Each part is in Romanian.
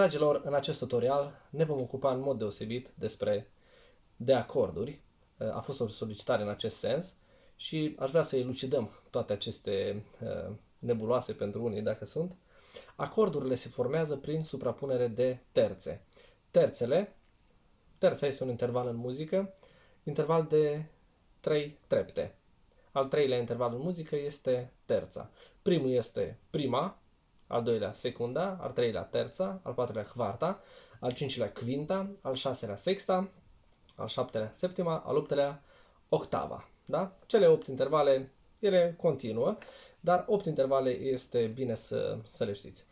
Dragilor, în acest tutorial ne vom ocupa în mod deosebit de acorduri. A fost o solicitare în acest sens și aș vrea să elucidăm toate aceste nebuloase pentru unii, dacă sunt. Acordurile se formează prin suprapunere de terțe. Terța este un interval în muzică, interval de 3 trepte. Al treilea interval în muzică este terța. Primul este prima, al doilea secunda, al treilea terța, al patrulea quarta, al cincilea quinta, al șaselea sexta, al șaptelea septima, al optelea octava. Da? Cele 8 intervale, ele continuă, dar 8 intervale este bine să le știți.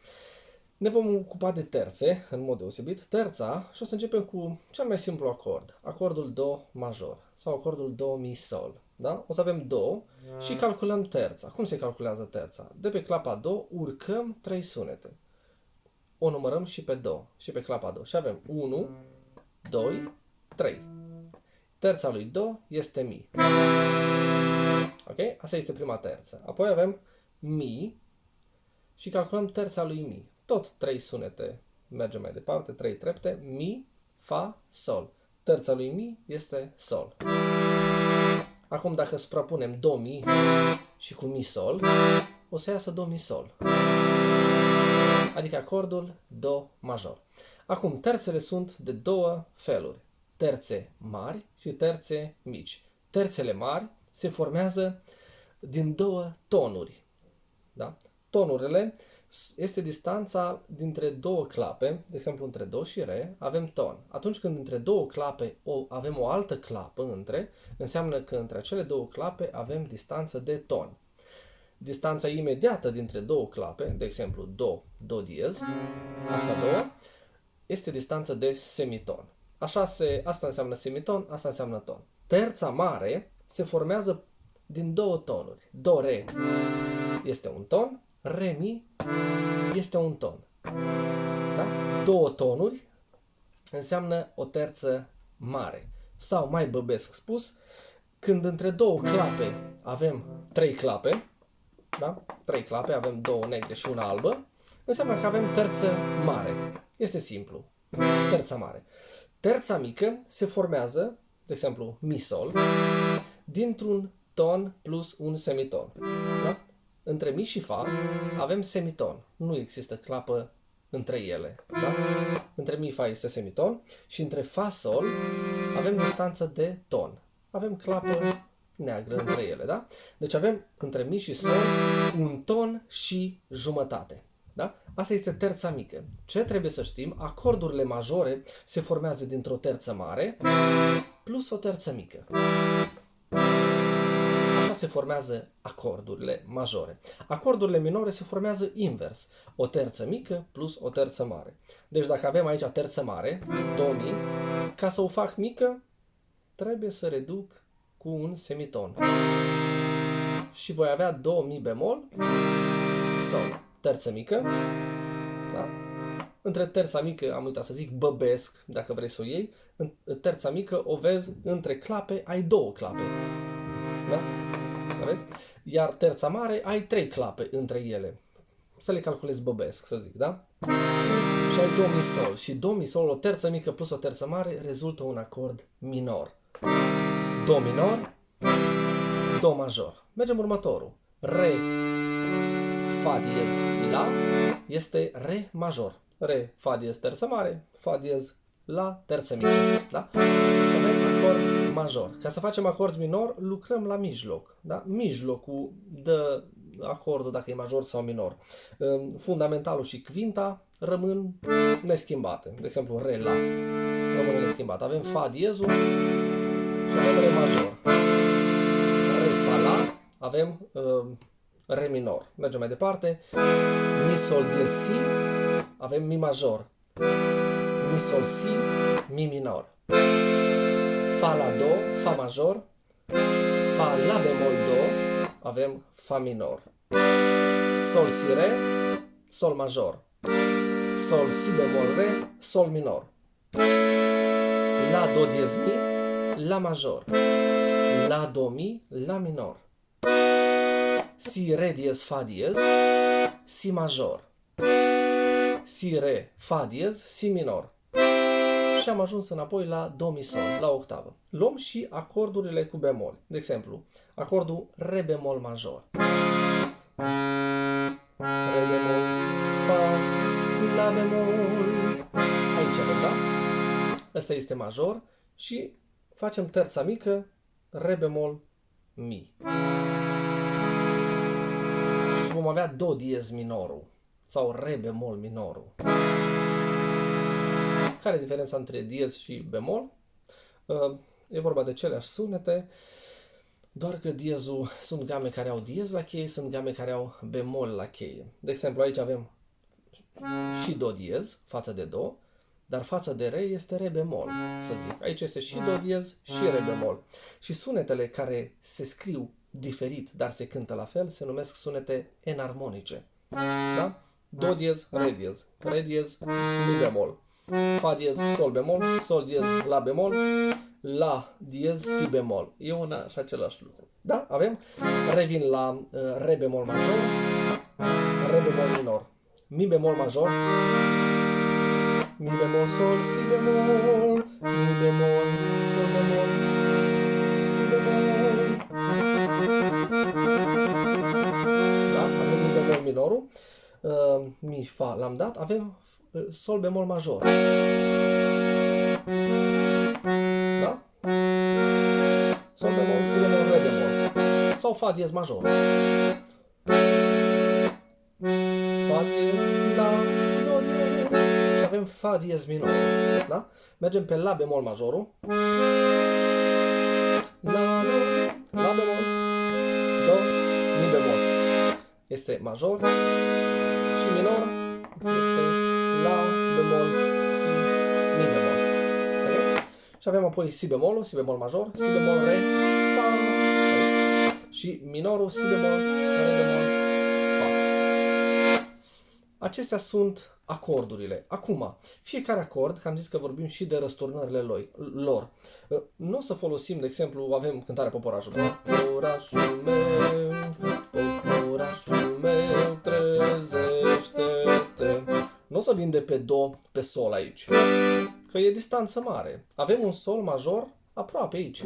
Ne vom ocupa de terțe, în mod deosebit, terța, și o să începem cu cel mai simplu acord, acordul Do major sau acordul Do mi sol. Da? O să avem Do și calculăm terța. Cum se calculează terța? De pe clapa Do urcăm 3 sunete. O numărăm și pe Do și pe clapa Do. Și avem 1, 2, 3. Terța lui Do este Mi. Ok? Asta este prima terță. Apoi avem Mi și calculăm terța lui Mi. Tot 3 sunete. Mergem mai departe, 3 trepte. Mi, Fa, Sol. Terța lui Mi este Sol. Acum dacă suprapunem Do, Mi și cu Mi, Sol, o să iasă Do, Mi, Sol. Adică acordul Do major. Acum, terțele sunt de două feluri. Terțe mari și terțe mici. Terțele mari se formează din două tonuri. Da? Tonurile este distanța dintre două clape, de exemplu între Do și Re avem ton. Atunci când între două clape avem o altă clapă între, înseamnă că între acele două clape avem distanță de ton. Distanța imediată dintre două clape, de exemplu Do, Do diez, asta două, este distanță de semiton. Asta înseamnă semiton, asta înseamnă ton. Terța mare se formează din două tonuri. Do, Re este un ton, Re, Mi este un ton. Da? Două tonuri înseamnă o terță mare. Sau mai băbesc spus, când între două clape avem 3 clape, da? 3 clape, avem 2 negre și una albă, înseamnă că avem terță mare. Este simplu. Terța mare. Terța mică se formează, de exemplu, Mi-Sol, dintr-un ton plus un semiton. Da? Între Mi și Fa avem semiton. Nu există clapă între ele. Da? Între Mi, Fa este semiton și între Fa, Sol avem distanță de ton. Avem clapă neagră între ele. Da? Deci avem între Mi și Sol un ton și jumătate. Da? Asta este terța mică. Ce trebuie să știm? Acordurile majore se formează dintr-o terță mare plus o terță mică. Așa se formează acordurile majore. Acordurile minore se formează invers. O terță mică plus o terță mare. Deci dacă avem aici terță mare, Do, Mi, ca să o fac mică, trebuie să reduc cu un semiton. Și voi avea Do, Mi bemol, Sol. Terță mică, da? Între terța mică, am uitat să zic, băbesc, dacă vrei să o iei, în terța mică o vezi între clape, ai 2 clape, da? Vezi? Iar terța mare ai 3 clape între ele, să le calculezi băbesc, să zic, da? Și ai Do, Mi, Sol. Și Do, Mi, Sol, o terță mică plus o terță mare, rezultă un acord minor. Do minor, Do major. Mergem următorul. Re, Fa diez, La este Re major. Re, Fa diez, terță mare, Fa diez, La, terță mică. Da? Avem acord major. Ca să facem acord minor, lucrăm la mijloc. Da? Mijlocul dă acordul dacă e major sau minor. Fundamentalul și quinta rămân neschimbate. De exemplu, Re, La rămâne neschimbat. Avem Fa diezul și avem Re major. Re, Fa, La avem Re minor. Mergem mai departe. Mi, Sol, diez, Si. Avem Mi major. Mi, Sol, Si, Mi minor. Fa, La, Do, Fa major. Fa, La bemol, Do. Avem Fa minor. Sol, Si, Re, Sol major. Sol, Si bemol, Re, Sol minor. La, Do diez, Mi, La major. La, Do, Mi, La minor. Si, Re diez, Fa diez, Si major. si, re, fa diez, si minor. Și am ajuns înapoi la do, mi, sol, la octavă. Luăm și acordurile cu bemol. De exemplu, acordul re bemol major. Re bemol, fa, la bemol. Aici avem, da? Ăsta este major și facem terța mică, re bemol, mi. Și vom avea do diez minorul sau re bemol minorul. Care e diferența între diez și bemol? E vorba de aceleași sunete, doar că diezul sunt game care au diez la cheie, sunt game care au bemol la cheie. De exemplu, aici avem și do diez față de do, dar față de re este re bemol, să zic. Aici este și do diez și re bemol. Și sunetele care se scriu diferit, dar se cântă la fel, se numesc sunete enarmonice. Da? Do diez, re diez, mi bemol. Fa diez, sol bemol, sol diez, la bemol, la diez, si bemol. E una și același lucru. Da? Avem? Revin la re bemol major, re bemol minor, mi bemol major, mi bemol sol, si bemol, mi bemol, sol bemol, si bemol. Da? Avem mi bemol minorul, mi, fa, l-am dat, avem sol bemol major. Da? Sol bemol, si bemol, re bemol. Sau fa diez major. Fa diez, la, do diez. Și avem fa diez minor. Da? Mergem pe la bemol majorul. La, do, la bemol, do, mi bemol. Este major și minor este la bemol, si, mi bemol. Okay? Și avem apoi si bemolul, si bemol major, si bemol, re, fa. Și minorul, si bemol, re bemol, fa. Acestea sunt acordurile. Acum, fiecare acord, că am zis că vorbim și de răsturnările lor. Nu o să folosim, de exemplu, avem cântarea Poporașului. Poporașul meu, poporașul meu, trezește-te. Nu o să vin de pe do pe sol aici, că e distanță mare. Avem un sol major aproape aici.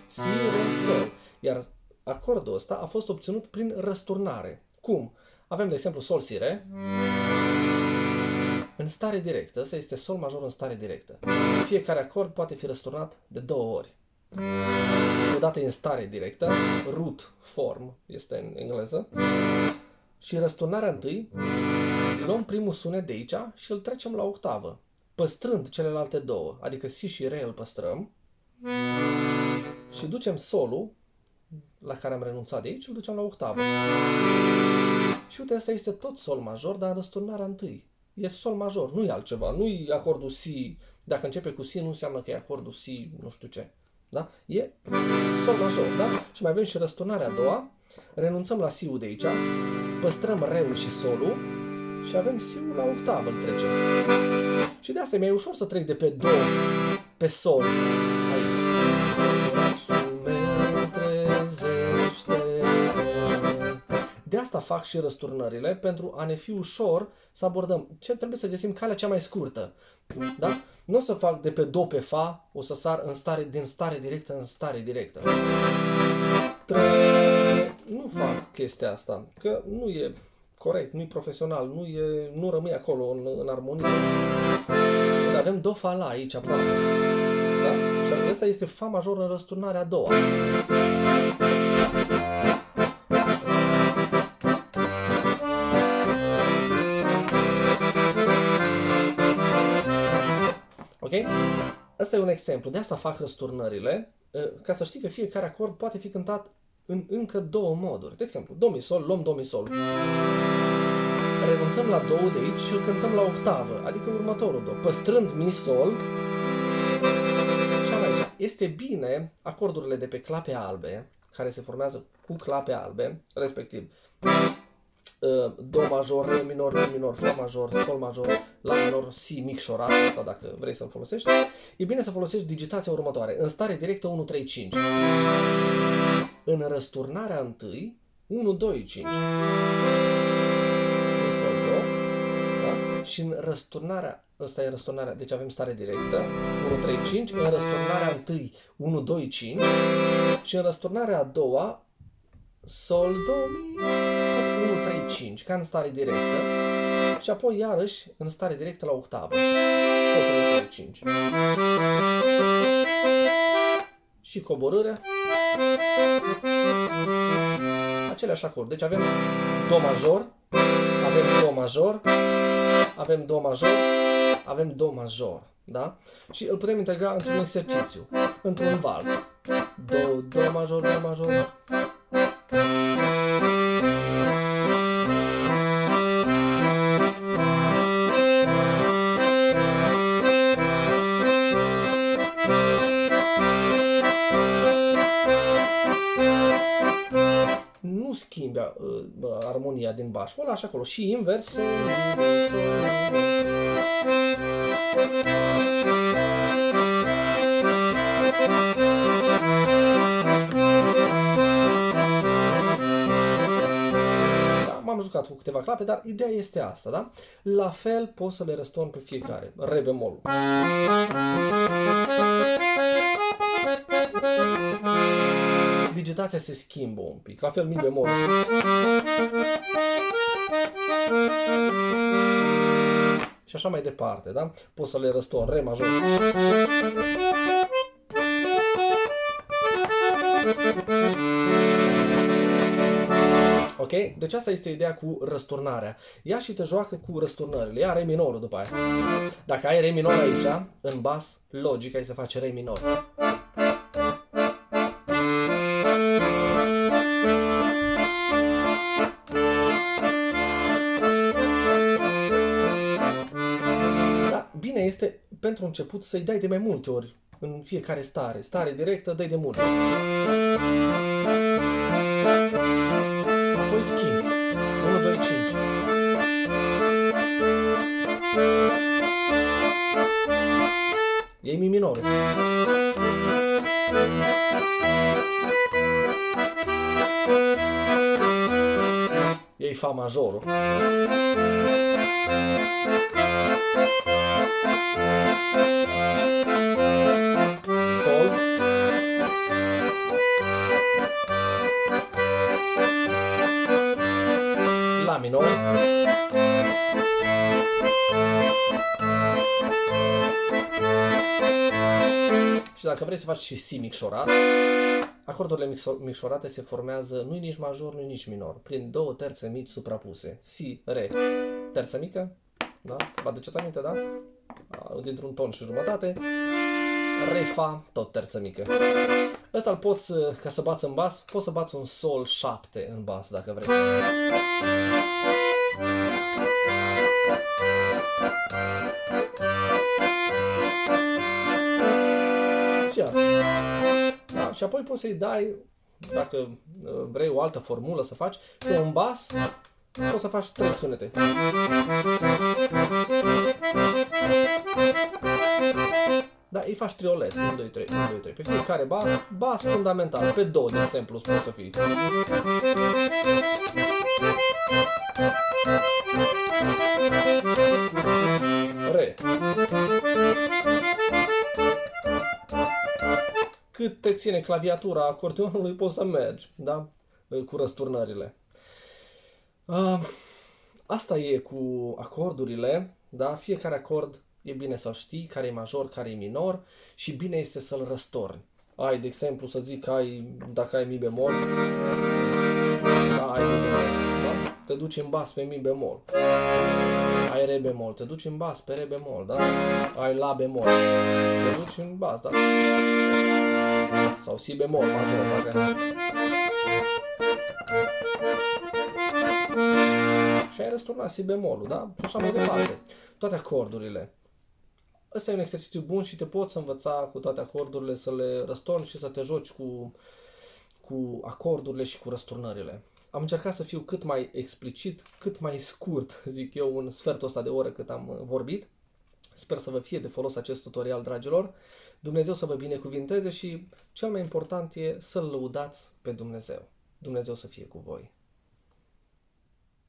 Si, re, sol. Iar acordul ăsta a fost obținut prin răsturnare. Cum? Avem, de exemplu, sol, si, re. În stare directă, ăsta este sol major în stare directă. Fiecare acord poate fi răsturnat de două ori. Odată e în stare directă, root form este în engleză. Și răsturnarea întâi, luăm primul sunet de aici și îl trecem la octavă, păstrând celelalte două, adică si și re îl păstrăm și ducem solul la care am renunțat de aici, îl ducem la octavă. Și uite, asta este tot sol major, dar în răsturnarea întâi. E sol major, nu e altceva, nu e acordul si. Dacă începe cu si, nu înseamnă că e acordul si, nu știu ce. Da? E sol major, da? Și mai avem și răsturnarea a doua. Renunțăm la si-ul de aici, păstrăm re-ul și solul și avem si-ul la octavă, îl trecem. Și de asta e mai ușor să trec de pe do pe sol aici. De asta fac și răsturnările, pentru a ne fi ușor să abordăm. Ce trebuie să găsim calea cea mai scurtă. Da? Nu o să fac de pe do pe fa, o să sar din stare directă în stare directă. Nu fac chestia asta, că nu e corect, nu e profesional, nu rămâi acolo în armonie. Avem do, fa, la aici aproape. Da? Și asta este fa major în răsturnarea a doua. Ok? Asta e un exemplu. De asta fac răsturnările, ca să știi că fiecare acord poate fi cântat în încă două moduri. De exemplu, do, mi, sol, luăm do, mi, sol. Renunțăm la do de aici și îl cântăm la octavă, adică următorul do. Păstrând mi, sol. Și aici. Este bine acordurile de pe clape albe, care se formează cu clape albe, respectiv do major, re minor, mi minor, fa major, sol major, la minor, si micșorat, asta dacă vrei să-l folosești. E bine să folosești digitația următoare. În stare directă 1, 3, 5. În răsturnarea întâi 1, 2, 5. Și în răsturnarea, ăsta e răsturnarea, deci avem stare directă, 1, 3, 5, în răsturnarea întâi 1, 2, 5 și în răsturnarea a doua Sol, Do, Mi, tot 1, 3, 5, ca în stare directă și apoi iarăși în stare directă la octavă, tot 1, 3, 5. Și coborârea, aceleași acorduri. Deci avem Do major, avem Do major, avem Do major, avem Do major, da? Și îl putem integra într-un exercițiu, într-un vals. Do, Do major, Do major. Nu schimbi armonia din baș, o lași acolo. Și invers, sol, mi, sol, da, m-am jucat cu câteva clape, dar ideea este asta, da? La fel poți să le răstorni pe fiecare. Re bemolul. Digitația se schimbă un pic, la fel mi bemol. Și așa mai departe, da? Poți să le răstorni, re major. Ok? Deci asta este ideea cu răsturnarea. Ia și te joacă cu răsturnările. Ia re minorul după aia. Dacă ai re minor aici, în bas, logic ai să faci re minor. Bine este pentru început să-i dai de mai multe ori în fiecare stare. Stare directă, dai de multe. Apoi schimbi. 1, 2, 5. Iei mi minorul. Iei fa majorul. Sol. La minor. Și dacă vrei să faci și si micșorat, acordurile micșorate se formează nu nici major, nu nici minor, prin două terțe mici suprapuse. Si, re, terță mică, da? Vă aduceți aminte, da? Dintr-un ton și jumătate. Re, fa, tot terță mică. Ăsta îl poți, ca să bați în bas, poți să bați un sol 7 în bas, dacă vrei. Și iar. Da? Și apoi poți să-i dai, dacă vrei o altă formulă să faci, cu un bas poți să faci 3 sunete. Da, îi faci triolet, 1, 2, 3, 1, 2, 3. Pe fiecare bas fundamental, pe do, de exemplu, poți să fii. Re. Cât te ține claviatura acordeonului, poți să mergi, da? Cu răsturnările. Asta e cu acordurile, da? Fiecare acord e bine să-l știi, care e major, care e minor și bine este să-l răstorni. Ai, de exemplu, să zic, dacă ai mi bemol, da, ai mi bemol, da? Te duci în bas pe mi bemol. Ai re bemol, te duci în bas pe re bemol, da? Ai la bemol, te duci în bas, da? Sau si bemol major, dacă... Și ai răsturnat si bemolul, da? Și așa mai departe. Toate acordurile. Ăsta e un exercițiu bun și te poți învăța cu toate acordurile să le răstorni și să te joci cu acordurile și cu răsturnările. Am încercat să fiu cât mai explicit, cât mai scurt, zic eu, în sfertul ăsta de oră cât am vorbit. Sper să vă fie de folos acest tutorial, dragilor. Dumnezeu să vă binecuvinteze și cel mai important e să-L lăudați pe Dumnezeu. Dumnezeu să fie cu voi.